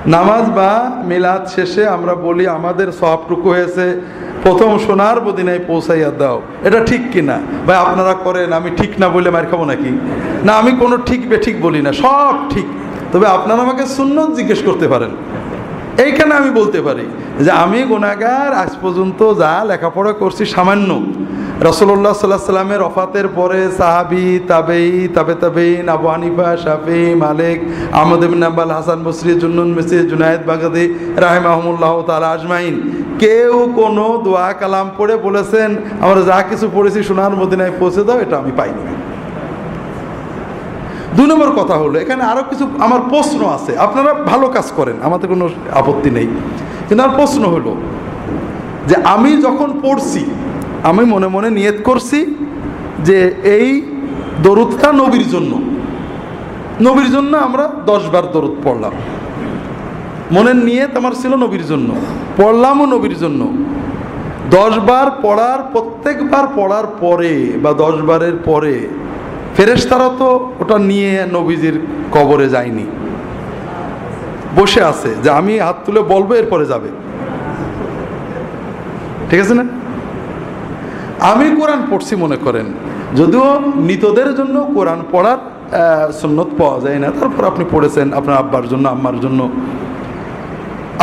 নামাজ বা মিলাদ শেষে আমরা বলি আমাদের সবটুকু হয়েছে প্রথম সোনার মদিনায় পৌঁছাইয়া দাও, এটা ঠিক কিনা? ভাই আপনারা করেন, আমি ঠিক না বলে মার খাবো নাকি? না, আমি কোনো ঠিক বেঠিক বলি না, সব ঠিক। তবে আপনারা আমাকে সুন্নত জিজ্ঞেস করতে পারেন। এইখানে আমি বলতে পারি যে আমি গুনাহগার, আজ পর্যন্ত যা লেখাপড়া করছি সামান্য। রাসূলুল্লাহ সাল্লাল্লাহু আলাইহি ওয়াসাল্লামের ওফাতের পরে সাহাবী, তাবেঈ, তাবেঈন, আবু হানিফা, শাফিঈ, মালিক, আহমদ ইবনে হাম্বল, হাসান বসরি, জুন্নুন মিসরি, জুনায়েদ বাগদাদী রাহিমাহুমুল্লাহ তাআলা আজমাইন, কেউ কোনো দোয়া কালাম পড়ে বলেছেন আমরা যা কিছু পড়েছি সোনার মদিনায় পৌঁছে দাও, এটা আমি পাইনি। 2 নম্বর কথা হলো, এখানে আরও কিছু আমার প্রশ্ন আছে। আপনারা ভালো কাজ করেন, আমাদের কোনো আপত্তি নেই, কিন্তু আমার প্রশ্ন হলো যে আমি যখন পড়ছি আমি মনে মনে নিয়ত করছি যে এই দরুদটা নবীর জন্য, নবীর জন্য আমরা 10 বার দরুদ পড়লাম। মনের নিয়ত আমার ছিল নবীর জন্য, পড়লামও নবীর জন্য। 10 বার পড়ার, প্রত্যেকবার পড়ার পরে বা 10 বারের পরে ফেরেশতারা তো ওটা নিয়ে নবীজির কবরে যায়নি, বসে আছে যে আমি হাত তুলে বলবো এরপরে যাবে, ঠিক আছে না? আমি কোরআন পড়ছি মনে করেন, যদিও মৃতদের জন্য কোরআন পড়ার সুন্নত পাওয়া যায় না, তারপর আপনি পড়েছেন আপনার আব্বার জন্য, আম্মার জন্য,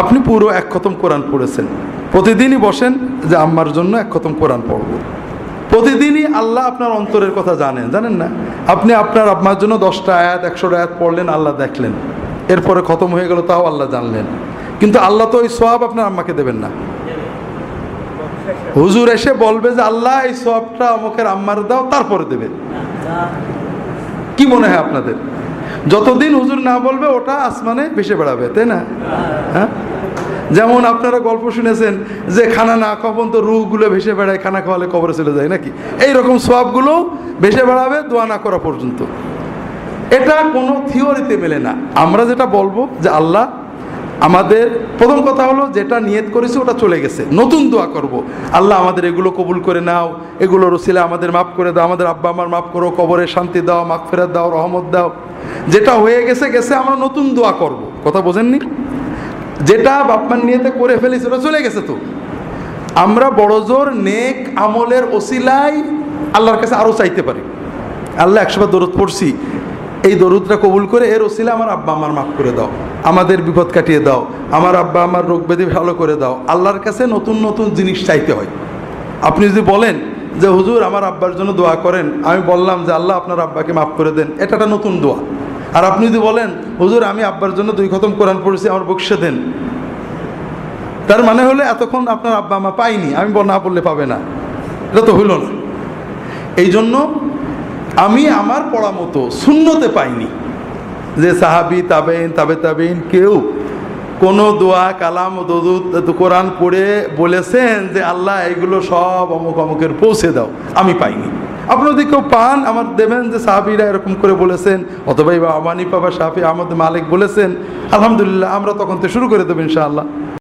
আপনি পুরো 1 খতম কোরআন পড়েছেন। প্রতিদিনই বসেন যে আম্মার জন্য 1 খতম কোরআন পড়ব। প্রতিদিনই আল্লাহ আপনার অন্তরের কথা জানেন, জানেন না? আপনি আপনার আম্মার জন্য 10টা আয়াত, 100টা আয়াত পড়লেন, আল্লাহ দেখলেন, এরপরে খতম হয়ে গেল, তাও আল্লাহ জানলেন। কিন্তু আল্লাহ তো ওই সওয়াব আপনার আম্মাকে দেবেন না। হুজুর এসে বলবে যে আল্লাহ এই সওয়াবটা অমুকের আম্মার দাও, তারপরে দেবে। কি মনে হয় আপনাদের? যতদিন হুজুর না বলবে ওটা আসমানে ভেসে বেড়াবে, তাই না? হ্যাঁ, যেমন আপনারা গল্প শুনেছেন যে খানা না খাওয়া পর্যন্ত রূহগুলো ভেসে বেড়ায়, খানা খাওয়ালে কবরে চলে যায় নাকি? এইরকম সওয়াবগুলো ভেসে বেড়াবে দোয়া না করা পর্যন্ত। এটা কোনো থিওরিতে মেলে না। আমরা যেটা বলবো যে আল্লাহ আমাদের, প্রথম কথা হলো যেটা নিয়ত করেছি ওটা চলে গেছে, নতুন দোয়া করব, আল্লাহ আমাদের এগুলো কবুল করে নাও, এগুলোর ওসিলা আমাদের মাফ করে দাও, আমাদের আব্বা আমার মাফ করো, কবরে শান্তি দাও, মাগফিরাত দাও, রহমত দাও। যেটা হয়ে গেছে গেছে, আমরা নতুন দোয়া করব। কথা বোঝেননি? যেটা বাপমার নিয়তে করে ফেলেছি ওটা চলে গেছে, তো আমরা বড় জোর নেক আমলের ওসিলায় আল্লাহর কাছে আরও চাইতে পারি। আল্লাহ 100 বার দরুদ পড়ছি, এই দরুদটা কবুল করে এর ওসিলা আমার আব্বা আমার মাফ করে দাও, আমাদের বিপদ কাটিয়ে দাও, আমার আব্বা আমার রোগ ব্যাধি ভালো করে দাও। আল্লাহর কাছে নতুন নতুন জিনিস চাইতে হয়। আপনি যদি বলেন যে হুজুর আমার আব্বার জন্য দোয়া করেন, আমি বললাম যে আল্লাহ আপনার আব্বাকে মাফ করে দেন, এটা একটা নতুন দোয়া। আর আপনি যদি বলেন হুজুর আমি আব্বার জন্য 2 খতম কোরআন পড়েছি, আমার বকশে দেন, তার মানে হলে এতক্ষণ আপনার আব্বা আমা পাইনি, আমি না বললে পাবে না, এটা তো হইল না। এই জন্য আমি আমার পড়া মতো সুন্নতে পাইনি যে সাহাবী, তাবেঈন কেউ কোনো দোয়া কালাম ও দরুদ কোরআন পড়ে বলেছেন যে আল্লাহ এগুলো সব অমুক অমুকের পৌঁছে দাও, আমি পাইনি। আপনারা যদি কেউ পান আমার দেবেন যে সাহাবীরা এরকম করে বলেছেন, অথবা আবু হানিফা বা শাফি, আহমদ, মালিক বলেছেন, আলহামদুলিল্লাহ, আমরা তখন তো শুরু করে দেবো ইনশাআল্লাহ।